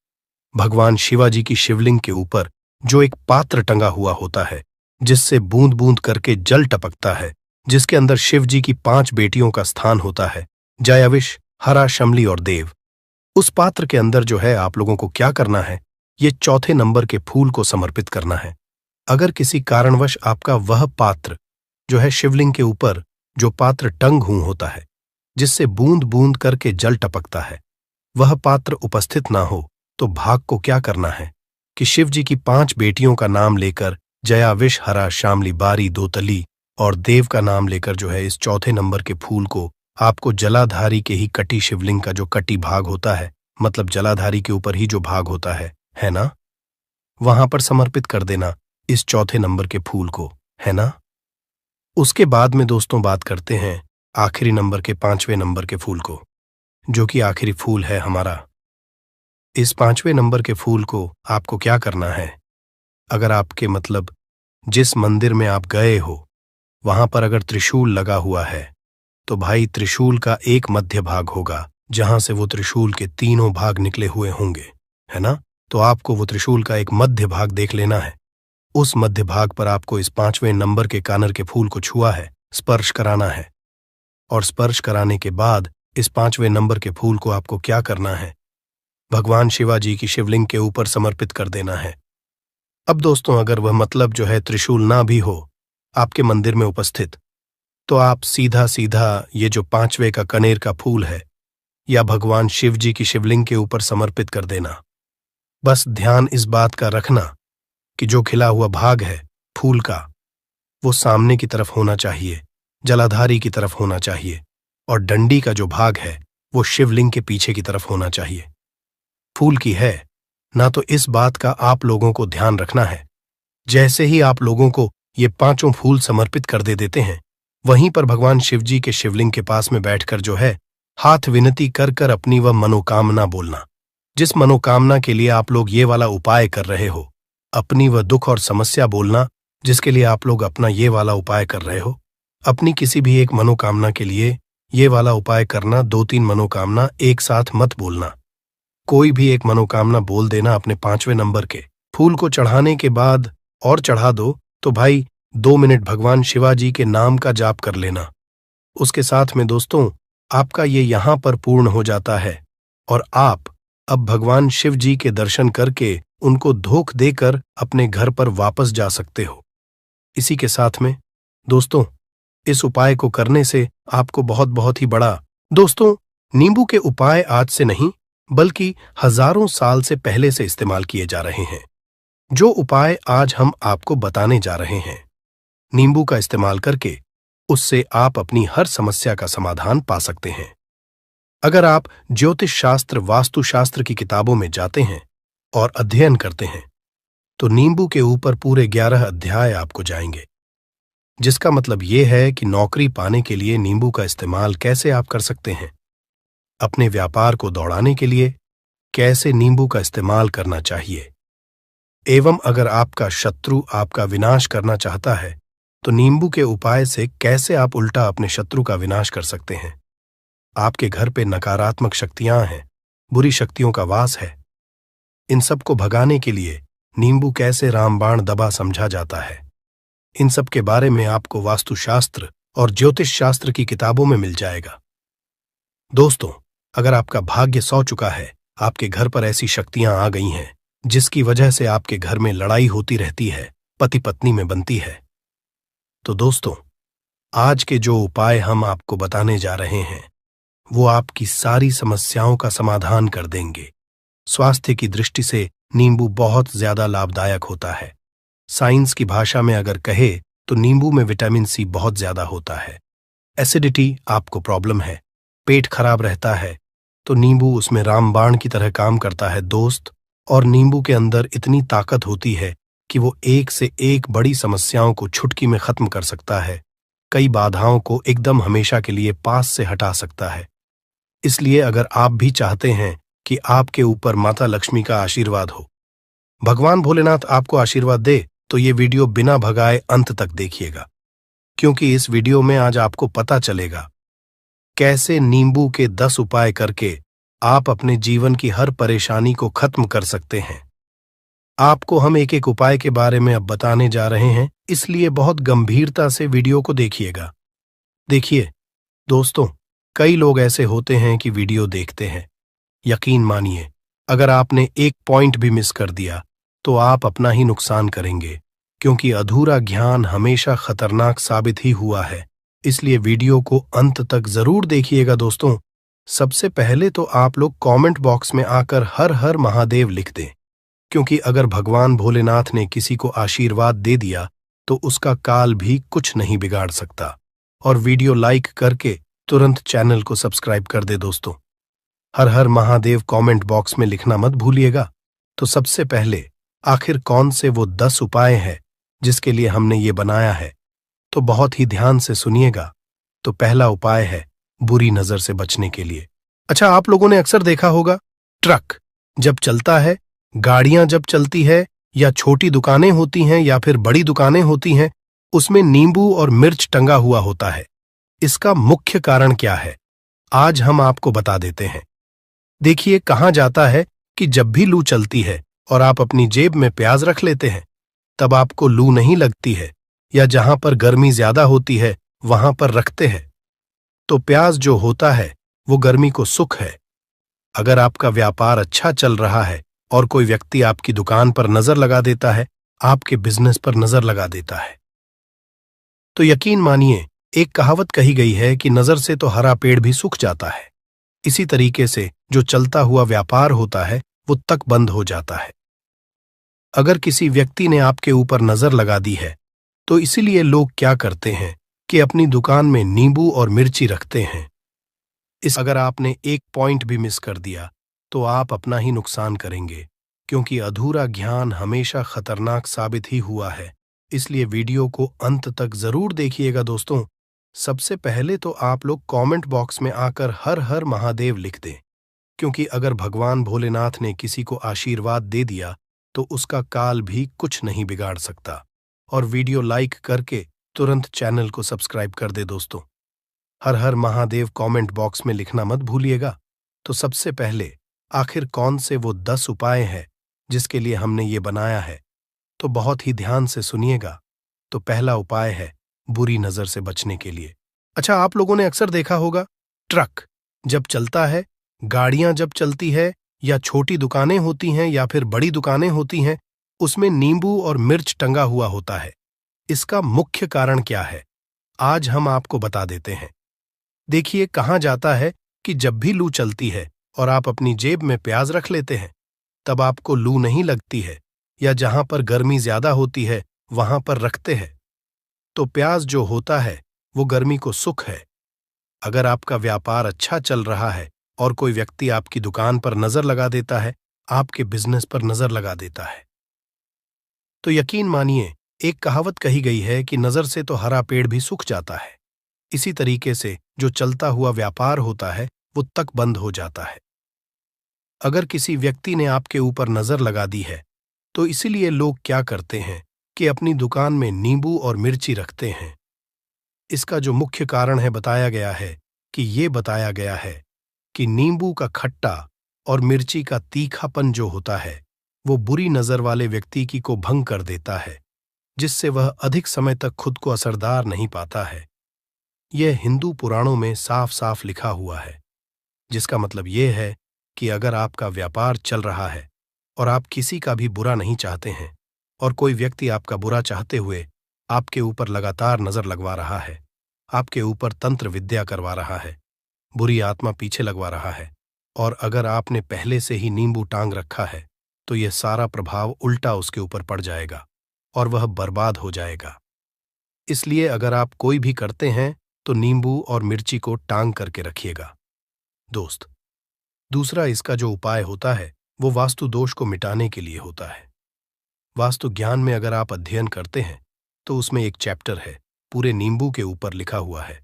भगवान शिवाजी की शिवलिंग के ऊपर जो एक पात्र टंगा हुआ होता है जिससे बूंद बूंद करके जल टपकता है, जिसके अंदर शिव जी की 5 बेटियों का स्थान होता है, जयाविश, हरा, शमली और देव। उस पात्र के अंदर जो है आप लोगों को क्या करना है, ये चौथे नंबर के फूल को समर्पित करना है। अगर किसी कारणवश आपका वह पात्र जो है शिवलिंग के ऊपर जो पात्र टंग हुआ होता है, जिससे बूंद बूंद करके जल टपकता है, वह पात्र उपस्थित ना हो, तो भाग को क्या करना है कि शिव जी की 5 बेटियों का नाम लेकर जया, विष, हरा, शामली, बारी, दोतली और देव का नाम लेकर जो है इस चौथे नंबर के फूल को आपको जलाधारी के ही कटी शिवलिंग का जो कटी भाग होता है, मतलब जलाधारी के ऊपर ही जो भाग होता है ना, वहां पर समर्पित कर देना इस चौथे नंबर के फूल को, है ना। उसके बाद में दोस्तों बात करते हैं आखिरी नंबर के 5वें नंबर के फूल को, जो कि आखिरी फूल है हमारा। इस 5वें नंबर के फूल को आपको क्या करना है, अगर आपके मतलब जिस मंदिर में आप गए हो वहां पर अगर त्रिशूल लगा हुआ है, तो भाई त्रिशूल का एक मध्य भाग होगा जहां से वो त्रिशूल के तीनों भाग निकले हुए होंगे, है ना। तो आपको वो त्रिशूल का एक मध्य भाग देख लेना है। उस मध्य भाग पर आपको इस 5वें नंबर के कानर के फूल को छुआ है, स्पर्श कराना है। और स्पर्श कराने के बाद इस 5वें नंबर के फूल को आपको क्या करना है, भगवान शिवाजी की शिवलिंग के ऊपर समर्पित कर देना है। अब दोस्तों अगर वह मतलब जो है त्रिशूल ना भी हो आपके मंदिर में उपस्थित, तो आप सीधा सीधा ये जो 5वें का कनेर का फूल है या भगवान शिव जी की शिवलिंग के ऊपर समर्पित कर देना। बस ध्यान इस बात का रखना कि जो खिला हुआ भाग है फूल का, वो सामने की तरफ होना चाहिए, जलाधारी की तरफ होना चाहिए, और डंडी का जो भाग है वो शिवलिंग के पीछे की तरफ होना चाहिए। फूल की है ना, तो इस बात का आप लोगों को ध्यान रखना है। जैसे ही आप लोगों को ये 5 फूल समर्पित कर देते हैं, वहीं पर भगवान शिव जी के शिवलिंग के पास में बैठकर जो है हाथ विनती कर कर अपनी वह मनोकामना बोलना, जिस मनोकामना के लिए आप लोग ये वाला उपाय कर रहे हो, अपनी वह दुख और समस्या बोलना जिसके लिए आप लोग अपना ये वाला उपाय कर रहे हो। अपनी किसी भी एक मनोकामना के लिए ये वाला उपाय करना, 2-3 मनोकामना एक साथ मत बोलना। कोई भी एक मनोकामना बोल देना अपने 5वें नंबर के फूल को चढ़ाने के बाद, और चढ़ा दो तो भाई 2 मिनट भगवान शिवाजी के नाम का जाप कर लेना। उसके साथ में दोस्तों आपका ये यहां पर पूर्ण हो जाता है और आप अब भगवान शिव जी के दर्शन करके उनको धोख देकर अपने घर पर वापस जा सकते हो। इसी के साथ में दोस्तों इस उपाय को करने से आपको बहुत बहुत ही बड़ा, दोस्तों नींबू के उपाय आज से नहीं बल्कि हजारों साल से पहले से इस्तेमाल किए जा रहे हैं। जो उपाय आज हम आपको बताने जा रहे हैं, नींबू का इस्तेमाल करके उससे आप अपनी हर समस्या का समाधान पा सकते हैं। अगर आप ज्योतिष शास्त्र, वास्तुशास्त्र की किताबों में जाते हैं और अध्ययन करते हैं, तो नींबू के ऊपर पूरे 11 अध्याय आपको जाएंगे, जिसका मतलब यह है कि नौकरी पाने के लिए नींबू का इस्तेमाल कैसे आप कर सकते हैं, अपने व्यापार को दौड़ाने के लिए कैसे नींबू का इस्तेमाल करना चाहिए, एवं अगर आपका शत्रु आपका विनाश करना चाहता है तो नींबू के उपाय से कैसे आप उल्टा अपने शत्रु का विनाश कर सकते हैं। आपके घर पे नकारात्मक शक्तियां हैं, बुरी शक्तियों का वास है, इन सब को भगाने के लिए नींबू कैसे रामबाण दबा समझा जाता है, इन सब के बारे में आपको वास्तुशास्त्र और ज्योतिष शास्त्र की किताबों में मिल जाएगा। दोस्तों अगर आपका भाग्य सौ चुका है, आपके घर पर ऐसी शक्तियां आ गई हैं जिसकी वजह से आपके घर में लड़ाई होती रहती है, पति पत्नी में बनती है, तो दोस्तों आज के जो उपाय हम आपको बताने जा रहे हैं वो आपकी सारी समस्याओं का समाधान कर देंगे। स्वास्थ्य की दृष्टि से नींबू बहुत ज्यादा लाभदायक होता है। साइंस की भाषा में अगर कहे तो नींबू में विटामिन सी बहुत ज्यादा होता है। एसिडिटी आपको प्रॉब्लम है, पेट खराब रहता है, तो नींबू उसमें रामबाण की तरह काम करता है दोस्त। और नींबू के अंदर इतनी ताकत होती है कि वो एक से एक बड़ी समस्याओं को चुटकी में खत्म कर सकता है, कई बाधाओं को एकदम हमेशा के लिए पास से हटा सकता है। इसलिए अगर आप भी चाहते हैं कि आपके ऊपर माता लक्ष्मी का आशीर्वाद हो, भगवान भोलेनाथ आपको आशीर्वाद दे, तो ये वीडियो बिना भगाए अंत तक देखिएगा, क्योंकि इस वीडियो में आज आपको पता चलेगा कैसे नींबू के 10 उपाय करके आप अपने जीवन की हर परेशानी को खत्म कर सकते हैं। आपको हम एक एक उपाय के बारे में अब बताने जा रहे हैं, इसलिए बहुत गंभीरता से वीडियो को देखिएगा। देखिए दोस्तों, कई लोग ऐसे होते हैं कि वीडियो देखते हैं। यकीन मानिए, अगर आपने एक पॉइंट भी मिस कर दिया तो आप अपना ही नुकसान करेंगे, क्योंकि अधूरा ज्ञान हमेशा खतरनाक साबित ही हुआ है। इसलिए वीडियो को अंत तक जरूर देखिएगा दोस्तों। सबसे पहले तो आप लोग कमेंट बॉक्स में आकर हर हर महादेव लिख दें, क्योंकि अगर भगवान भोलेनाथ ने किसी को आशीर्वाद दे दिया तो उसका काल भी कुछ नहीं बिगाड़ सकता। और वीडियो लाइक करके तुरंत चैनल को सब्सक्राइब कर दे दोस्तों। हर हर महादेव कमेंट बॉक्स में लिखना मत भूलिएगा। तो सबसे पहले, आखिर कौन से वो 10 उपाय हैं जिसके लिए हमने ये बनाया है, तो बहुत ही ध्यान से सुनिएगा। तो पहला उपाय है बुरी नजर से बचने के लिए। अच्छा, आप लोगों ने अक्सर देखा होगा, ट्रक जब चलता है, गाड़ियां जब चलती है, या छोटी दुकानें होती हैं या फिर बड़ी दुकानें होती हैं, उसमें नींबू और मिर्च टंगा हुआ होता है। इसका मुख्य कारण क्या है, आज हम आपको बता देते हैं। देखिए, कहा जाता है कि जब भी लू चलती है और आप अपनी जेब में प्याज रख लेते हैं, तब आपको लू नहीं लगती है, या जहां पर गर्मी ज्यादा होती है वहां पर रखते हैं तो प्याज जो होता है वो गर्मी को सुख है। अगर आपका व्यापार अच्छा चल रहा है और कोई व्यक्ति आपकी दुकान पर नजर लगा देता है, आपके बिजनेस पर नजर लगा देता है, तो यकीन मानिए, एक कहावत कही गई है कि नजर से तो हरा पेड़ भी सूख जाता है। इसी तरीके से जो चलता हुआ व्यापार होता है वो तक बंद हो जाता है। अगर किसी व्यक्ति ने आपके ऊपर नजर लगा दी है, तो इसीलिए लोग क्या करते हैं कि अपनी दुकान में नींबू और मिर्ची रखते हैं। अगर आपने एक पॉइंट भी मिस कर दिया तो आप अपना ही नुकसान करेंगे, क्योंकि अधूरा ज्ञान हमेशा खतरनाक साबित ही हुआ है। इसलिए वीडियो को अंत तक जरूर देखिएगा दोस्तों। सबसे पहले तो आप लोग कमेंट बॉक्स में आकर हर हर महादेव लिख दें, क्योंकि अगर भगवान भोलेनाथ ने किसी को आशीर्वाद दे दिया तो उसका काल भी कुछ नहीं बिगाड़ सकता। और वीडियो लाइक करके तुरंत चैनल को सब्सक्राइब कर दे दोस्तों। हर हर महादेव कमेंट बॉक्स में लिखना मत भूलिएगा। तो सबसे पहले, आखिर कौन से वो 10 उपाय हैं जिसके लिए हमने ये बनाया है, तो बहुत ही ध्यान से सुनिएगा। तो पहला उपाय है बुरी नजर से बचने के लिए। अच्छा, आप लोगों ने अक्सर देखा होगा, ट्रक जब चलता है, गाड़ियां जब चलती है, या छोटी दुकानें होती हैं या फिर बड़ी दुकानें होती हैं, उसमें नींबू और मिर्च टंगा हुआ होता है। इसका मुख्य कारण क्या है, आज हम आपको बता देते हैं। देखिए, कहा जाता है कि जब भी लू चलती है और आप अपनी जेब में प्याज रख लेते हैं, तब आपको लू नहीं लगती है, या जहां पर गर्मी ज्यादा होती है वहां पर रखते हैं तो प्याज जो होता है वो गर्मी को सुख है। अगर आपका व्यापार अच्छा चल रहा है और कोई व्यक्ति आपकी दुकान पर नजर लगा देता है, आपके बिजनेस पर नजर लगा देता है, तो यकीन मानिए, एक कहावत कही गई है कि नजर से तो हरा पेड़ भी सूख जाता है। इसी तरीके से जो चलता हुआ व्यापार होता है वो तक बंद हो जाता है। अगर किसी व्यक्ति ने आपके ऊपर नजर लगा दी है, तो इसीलिए लोग क्या करते हैं कि अपनी दुकान में नींबू और मिर्ची रखते हैं। इसका जो मुख्य कारण है बताया गया है कि नींबू का खट्टा और मिर्ची का तीखापन जो होता है वो बुरी नजर वाले व्यक्ति की को भंग कर देता है, जिससे वह अधिक समय तक खुद को असरदार नहीं पाता है। यह हिंदू पुराणों में साफ साफ लिखा हुआ है, जिसका मतलब यह है कि अगर आपका व्यापार चल रहा है और आप किसी का भी बुरा नहीं चाहते हैं, और कोई व्यक्ति आपका बुरा चाहते हुए आपके ऊपर लगातार नजर लगवा रहा है, आपके ऊपर तंत्र विद्या करवा रहा है, बुरी आत्मा पीछे लगवा रहा है, और अगर आपने पहले से ही नींबू टांग रखा है, तो यह सारा प्रभाव उल्टा उसके ऊपर पड़ जाएगा और वह बर्बाद हो जाएगा। इसलिए अगर आप कोई भी करते हैं तो नींबू और मिर्ची को टांग करके रखिएगा दोस्त। दूसरा, इसका जो उपाय होता है वो वास्तु दोष को मिटाने के लिए होता है। वास्तु ज्ञान में अगर आप अध्ययन करते हैं तो उसमें एक चैप्टर है पूरे नींबू के ऊपर लिखा हुआ है,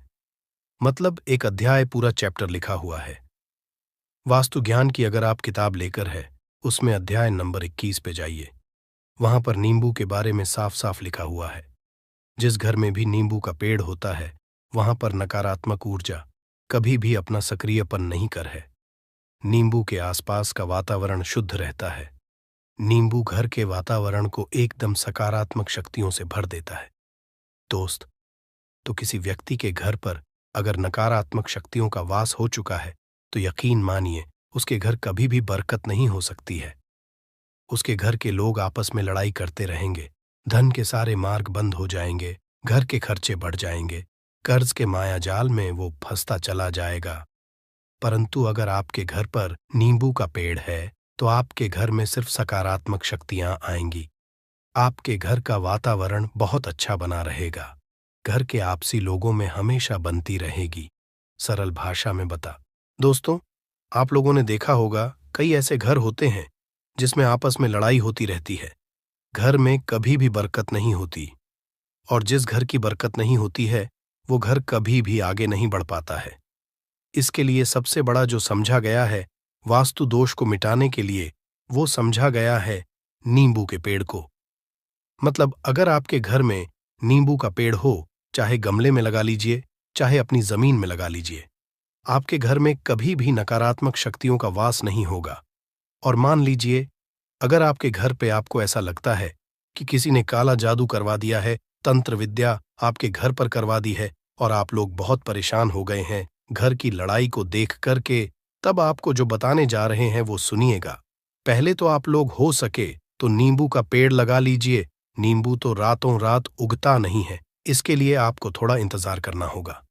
मतलब एक अध्याय पूरा चैप्टर लिखा हुआ है। वास्तु ज्ञान की अगर आप किताब लेकर है, उसमें अध्याय नंबर 21 पे जाइए। वहां पर नींबू के बारे में साफ साफ लिखा हुआ है। जिस घर में भी नींबू का पेड़ होता है वहां पर नकारात्मक ऊर्जा कभी भी अपना सक्रियपन नहीं कर है। नींबू के आसपास का वातावरण शुद्ध रहता है। नींबू घर के वातावरण को एकदम सकारात्मक शक्तियों से भर देता है दोस्त। तो किसी व्यक्ति के घर पर अगर नकारात्मक शक्तियों का वास हो चुका है तो यकीन मानिए उसके घर कभी भी बरकत नहीं हो सकती है। उसके घर के लोग आपस में लड़ाई करते रहेंगे, धन के सारे मार्ग बंद हो जाएंगे, घर के खर्चे बढ़ जाएंगे, कर्ज के माया जाल में वो फंसता चला जाएगा। परंतु अगर आपके घर पर नींबू का पेड़ है तो आपके घर में सिर्फ सकारात्मक शक्तियां आएंगी। आपके घर का वातावरण बहुत अच्छा बना रहेगा। घर के आपसी लोगों में हमेशा बनती रहेगी। सरल भाषा में बता। दोस्तों, आप लोगों ने देखा होगा कई ऐसे घर होते हैं जिसमें आपस में लड़ाई होती रहती है। घर में कभी भी बरकत नहीं होती, और जिस घर की बरकत नहीं होती है वो घर कभी भी आगे नहीं बढ़ पाता है। इसके लिए सबसे बड़ा जो समझा गया है वास्तु दोष को मिटाने के लिए, वो समझा गया है नींबू के पेड़ को। मतलब अगर आपके घर में नींबू का पेड़ हो, चाहे गमले में लगा लीजिए, चाहे अपनी जमीन में लगा लीजिए, आपके घर में कभी भी नकारात्मक शक्तियों का वास नहीं होगा। और मान लीजिए अगर आपके घर पे आपको ऐसा लगता है कि किसी ने काला जादू करवा दिया है, तंत्र विद्या आपके घर पर करवा दी है और आप लोग बहुत परेशान हो गए हैं घर की लड़ाई को देख करके, तब आपको जो बताने जा रहे हैं वो सुनिएगा। पहले तो आप लोग हो सके तो नींबू का पेड़ लगा लीजिए। नींबू तो रातों रात उगता नहीं है, इसके लिए आपको थोड़ा इंतजार करना होगा।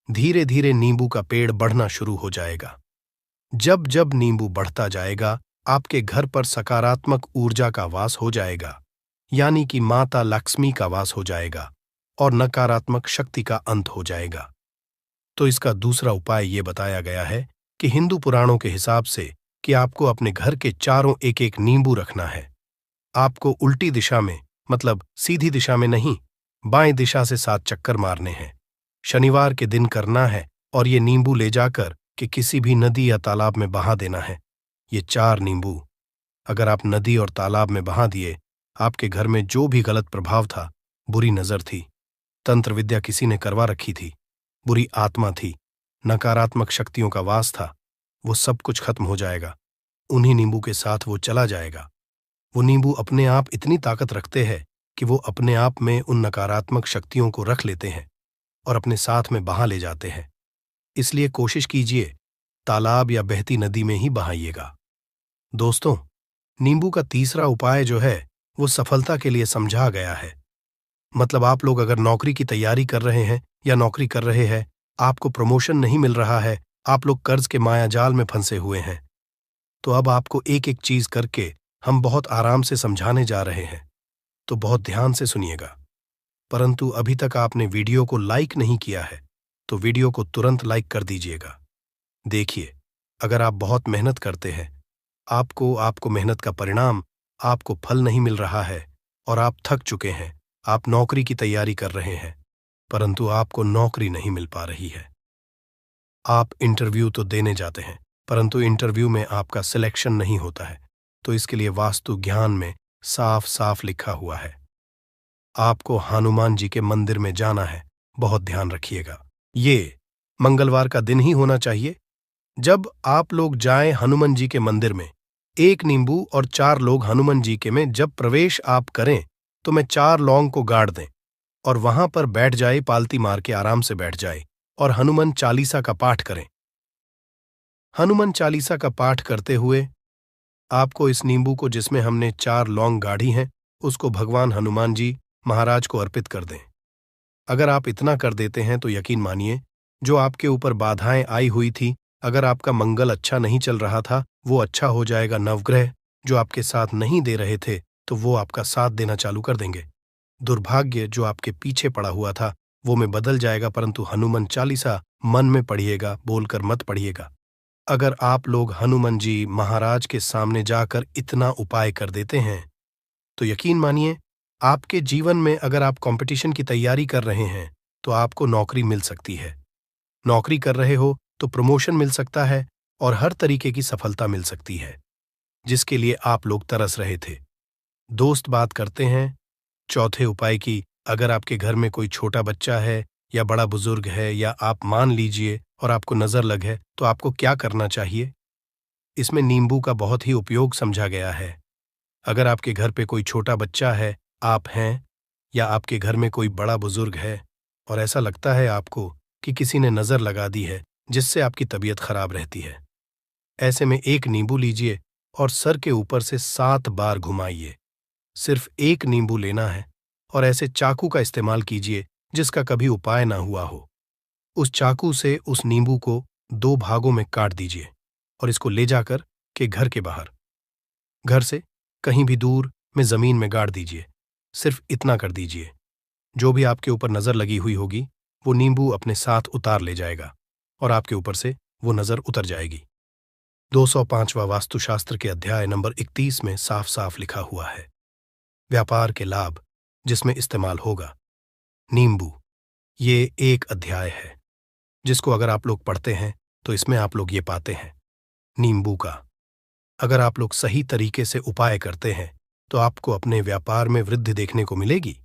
धीरे धीरे नींबू का पेड़ बढ़ना शुरू हो जाएगा। जब जब नींबू बढ़ता जाएगा आपके घर पर सकारात्मक ऊर्जा का वास हो जाएगा, यानी कि माता लक्ष्मी का वास हो जाएगा और नकारात्मक शक्ति का अंत हो जाएगा। तो इसका दूसरा उपाय ये बताया गया है कि हिंदू पुराणों के हिसाब से कि आपको अपने घर के चारों एक एक नींबू रखना है। आपको उल्टी दिशा में, मतलब सीधी दिशा में नहीं, बाएं दिशा से 7 चक्कर मारने हैं। शनिवार के दिन करना है और ये नींबू ले जाकर कि किसी भी नदी या तालाब में बहा देना है। ये 4 नींबू अगर आप नदी और तालाब में बहा दिए, आपके घर में जो भी गलत प्रभाव था, बुरी नजर थी, तंत्र विद्या किसी ने करवा रखी थी, बुरी आत्मा थी, नकारात्मक शक्तियों का वास था, वो सब कुछ खत्म हो जाएगा। उन्हीं नींबू के साथ वो चला जाएगा। वो नींबू अपने आप इतनी ताकत रखते हैं कि वो अपने आप में उन नकारात्मक शक्तियों को रख लेते हैं और अपने साथ में बहा ले जाते हैं। इसलिए कोशिश कीजिए तालाब या बहती नदी में ही बहाइएगा। दोस्तों, नींबू का तीसरा उपाय जो है वो सफलता के लिए समझा गया है। मतलब आप लोग अगर नौकरी की तैयारी कर रहे हैं या नौकरी कर रहे हैं, आपको प्रमोशन नहीं मिल रहा है, आप लोग कर्ज के मायाजाल में फंसे हुए हैं, तो अब आपको एक एक चीज करके हम बहुत आराम से समझाने जा रहे हैं, तो बहुत ध्यान से सुनिएगा। परंतु अभी तक आपने वीडियो को लाइक नहीं किया है तो वीडियो को तुरंत लाइक कर दीजिएगा। देखिए, अगर आप बहुत मेहनत करते हैं, आपको मेहनत का परिणाम, आपको फल नहीं मिल रहा है और आप थक चुके हैं, आप नौकरी की तैयारी कर रहे हैं परंतु आपको नौकरी नहीं मिल पा रही है। आप इंटरव्यू तो देने जाते हैं परंतु इंटरव्यू में आपका सिलेक्शन नहीं होता है, तो इसके लिए वास्तु ज्ञान में साफ साफ लिखा हुआ है आपको हनुमान जी के मंदिर में जाना है। बहुत ध्यान रखिएगा, ये मंगलवार का दिन ही होना चाहिए। जब आप लोग जाएं हनुमान जी के मंदिर में, 1 नींबू और 4 लोग हनुमान जी के में जब प्रवेश आप करें तो मैं 4 लौंग को गाड़ दें और वहां पर बैठ जाए, पालती मार के आराम से बैठ जाए और हनुमान चालीसा का पाठ करें। हनुमान चालीसा का पाठ करते हुए आपको इस नींबू को जिसमें हमने 4 लौंग गाढ़ी हैं उसको भगवान हनुमान जी महाराज को अर्पित कर दें। अगर आप इतना कर देते हैं तो यकीन मानिए जो आपके ऊपर बाधाएं आई हुई थी, अगर आपका मंगल अच्छा नहीं चल रहा था वो अच्छा हो जाएगा। नवग्रह जो आपके साथ नहीं दे रहे थे तो वो आपका साथ देना चालू कर देंगे। दुर्भाग्य जो आपके पीछे पड़ा हुआ था वो में बदल जाएगा, परंतु हनुमान चालीसा मन में पढ़िएगा, बोलकर मत पढ़िएगा। अगर आप लोग हनुमान जी महाराज के सामने जाकर इतना उपाय कर देते हैं तो यकीन मानिए आपके जीवन में, अगर आप कंपटीशन की तैयारी कर रहे हैं तो आपको नौकरी मिल सकती है। नौकरी कर रहे हो तो प्रमोशन मिल सकता है और हर तरीके की सफलता मिल सकती है जिसके लिए आप लोग तरस रहे थे। दोस्त बात करते हैं चौथे उपाय की। अगर आपके घर में कोई छोटा बच्चा है या बड़ा बुजुर्ग है या आप मान लीजिए और आपको नजर लग है तो आपको क्या करना चाहिए। इसमें नींबू का बहुत ही उपयोग समझा गया है। अगर आपके घर पे कोई छोटा बच्चा है, आप हैं, या आपके घर में कोई बड़ा बुजुर्ग है और ऐसा लगता है आपको कि किसी ने नजर लगा दी है जिससे आपकी तबीयत खराब रहती है। ऐसे में एक नींबू लीजिए और सर के ऊपर से 7 बार घुमाइए। सिर्फ एक नींबू लेना है और ऐसे चाकू का इस्तेमाल कीजिए जिसका कभी उपाय ना हुआ हो। उस चाकू से उस नींबू को 2 भागों में काट दीजिए और इसको ले जाकर के घर के बाहर, घर से कहीं भी दूर में जमीन में गाड़ दीजिए। सिर्फ इतना कर दीजिए, जो भी आपके ऊपर नजर लगी हुई होगी वो नींबू अपने साथ उतार ले जाएगा और आपके ऊपर से वो नजर उतर जाएगी। 205वां वास्तुशास्त्र के अध्याय नंबर 31 में साफ साफ लिखा हुआ है, व्यापार के लाभ जिसमें इस्तेमाल होगा नींबू। ये एक अध्याय है जिसको अगर आप लोग पढ़ते हैं तो इसमें आप लोग ये पाते हैं नींबू का अगर आप लोग सही तरीके से उपाय करते हैं तो आपको अपने व्यापार में वृद्धि देखने को मिलेगी।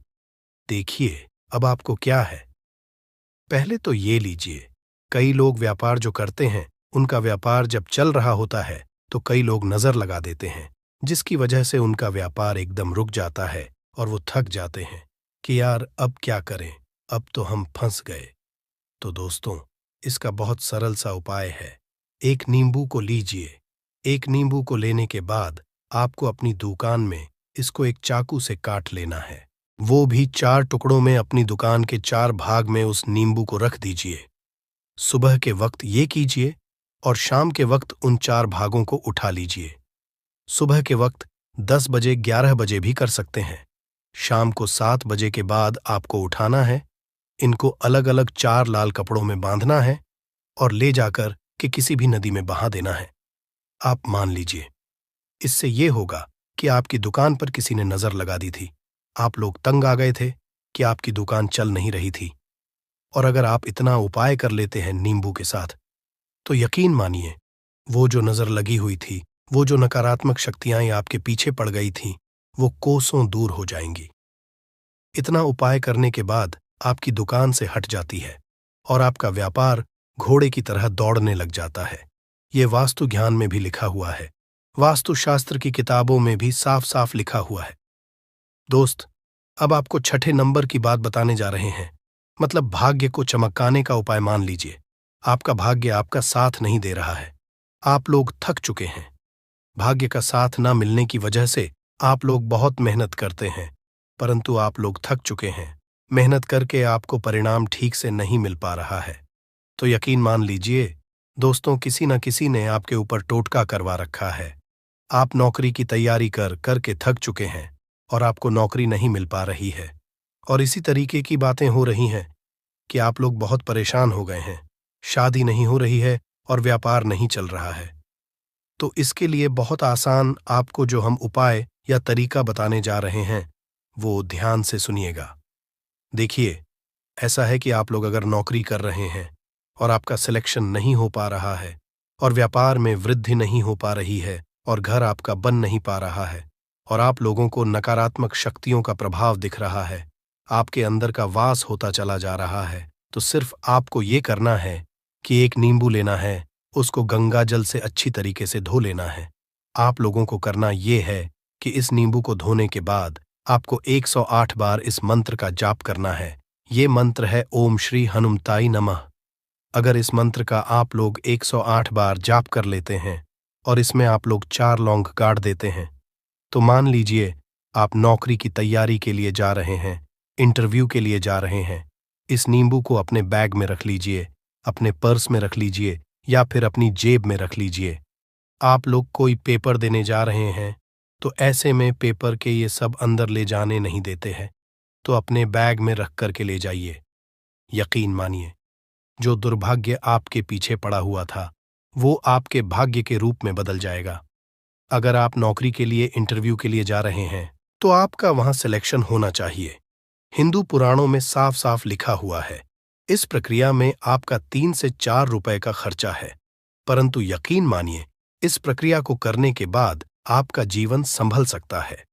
देखिए अब आपको क्या है। पहले तो ये लीजिए, कई लोग व्यापार जो करते हैं उनका व्यापार जब चल रहा होता है तो कई लोग नजर लगा देते हैं, जिसकी वजह से उनका व्यापार एकदम रुक जाता है और वो थक जाते हैं कि यार अब क्या करें, अब तो हम फंस गए। तो दोस्तों, इसका बहुत सरल सा उपाय है। एक नींबू को लीजिए। एक नींबू को लेने के बाद आपको अपनी दुकान में इसको एक चाकू से काट लेना है। वो भी 4 टुकड़ों में अपनी दुकान के 4 भाग में उस नींबू को रख दीजिए। सुबह के वक्त ये कीजिए और शाम के वक्त उन 4 भागों को उठा लीजिए। सुबह के वक्त 10 बजे 11 बजे भी कर सकते हैं। शाम को 7 बजे के बाद आपको उठाना है। इनको अलग अलग 4 लाल कपड़ों में बांधना है और ले जाकर के किसी भी नदी में बहा देना है। आप मान लीजिए, इससे ये होगा कि आपकी दुकान पर किसी ने नजर लगा दी थी। आप लोग तंग आ गए थे कि आपकी दुकान चल नहीं रही थी। और अगर आप इतना उपाय कर लेते हैं नींबू के साथ, तो यकीन मानिए वो जो नजर लगी हुई थी, वो जो नकारात्मक शक्तियां आपके पीछे पड़ गई थीं, वो कोसों दूर हो जाएंगी। इतना उपाय करने के बाद आपकी दुकान से हट जाती है और आपका व्यापार घोड़े की तरह दौड़ने लग जाता है। ये वास्तु ज्ञान में भी लिखा हुआ है, वास्तुशास्त्र की किताबों में भी साफ साफ लिखा हुआ है। दोस्त, अब आपको 6ठे नंबर की बात बताने जा रहे हैं, मतलब भाग्य को चमकाने का उपाय। मान लीजिए आपका भाग्य आपका साथ नहीं दे रहा है। आप लोग थक चुके हैं। भाग्य का साथ ना मिलने की वजह से आप लोग बहुत मेहनत करते हैं, परंतु आप लोग थक चुके हैं। मेहनत करके आपको परिणाम ठीक से नहीं मिल पा रहा है। तो यकीन मान लीजिए दोस्तों, किसी न किसी ने आपके ऊपर टोटका करवा रखा है। आप नौकरी की तैयारी करके थक चुके हैं और आपको नौकरी नहीं मिल पा रही है। और इसी तरीके की बातें हो रही हैं कि आप लोग बहुत परेशान हो गए हैं। शादी नहीं हो रही है और व्यापार नहीं चल रहा है। तो इसके लिए बहुत आसान आपको जो हम उपाय या तरीका बताने जा रहे हैं, वो ध्यान से सुनिएगा। देखिए, ऐसा है कि आप लोग अगर नौकरी कर रहे हैं और आपका सिलेक्शन नहीं हो पा रहा है और व्यापार में वृद्धि नहीं हो पा रही है और घर आपका बन नहीं पा रहा है और आप लोगों को नकारात्मक शक्तियों का प्रभाव दिख रहा है, आपके अंदर का वास होता चला जा रहा है, तो सिर्फ आपको ये करना है कि एक नींबू लेना है, उसको गंगा जल से अच्छी तरीके से धो लेना है। आप लोगों को करना ये है कि इस नींबू को धोने के बाद आपको 108 बार इस मंत्र का जाप करना है। ये मंत्र है ओम श्री हनुमताई नमः। अगर इस मंत्र का आप लोग 108 बार जाप कर लेते हैं और इसमें आप लोग 4 लौंग गाड़ देते हैं, तो मान लीजिए आप नौकरी की तैयारी के लिए जा रहे हैं, इंटरव्यू के लिए जा रहे हैं। इस नींबू को अपने बैग में रख लीजिए, अपने पर्स में रख लीजिए या फिर अपनी जेब में रख लीजिए। आप लोग कोई पेपर देने जा रहे हैं तो ऐसे में पेपर के ये सब अंदर ले जाने नहीं देते हैं, तो अपने बैग में रख करके ले जाइए। यकीन मानिए, जो दुर्भाग्य आपके पीछे पड़ा हुआ था वो आपके भाग्य के रूप में बदल जाएगा। अगर आप नौकरी के लिए इंटरव्यू के लिए जा रहे हैं तो आपका वहां सिलेक्शन होना चाहिए। हिंदू पुराणों में साफ साफ लिखा हुआ है, इस प्रक्रिया में आपका 3 से 4 रुपए का खर्चा है, परंतु यकीन मानिए इस प्रक्रिया को करने के बाद आपका जीवन संभल सकता है।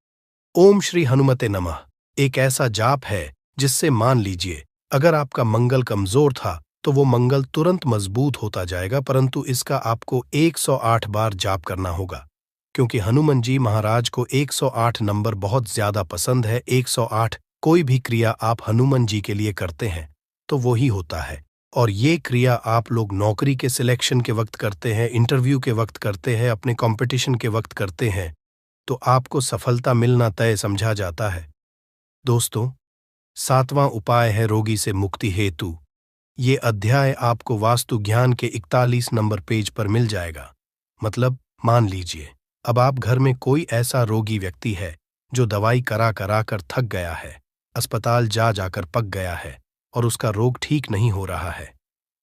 ओम श्री हनुमते नमः एक ऐसा जाप है जिससे मान लीजिए अगर आपका मंगल कमजोर था तो वो मंगल तुरंत मजबूत होता जाएगा, परंतु इसका आपको 108 बार जाप करना होगा, क्योंकि हनुमान जी महाराज को 108 नंबर बहुत ज्यादा पसंद है। 108 कोई भी क्रिया आप हनुमान जी के लिए करते हैं तो वो ही होता है और ये क्रिया आप लोग नौकरी के सिलेक्शन के वक्त करते हैं, इंटरव्यू के वक्त करते हैं, अपने कंपटीशन के वक्त करते हैं, तो आपको सफलता मिलना तय समझा जाता है। दोस्तों, 7वां उपाय है रोगी से मुक्ति हेतु। ये अध्याय आपको वास्तु ज्ञान के 41 नंबर पेज पर मिल जाएगा। मतलब, मान लीजिए अब आप घर में कोई ऐसा रोगी व्यक्ति है जो दवाई करा करा कर थक गया है, अस्पताल जा जाकर पक गया है और उसका रोग ठीक नहीं हो रहा है।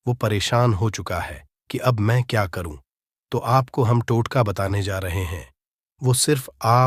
वो परेशान हो चुका है कि अब मैं क्या करूं। तो आपको हम टोटका बताने जा रहे हैं। वो सिर्फ आप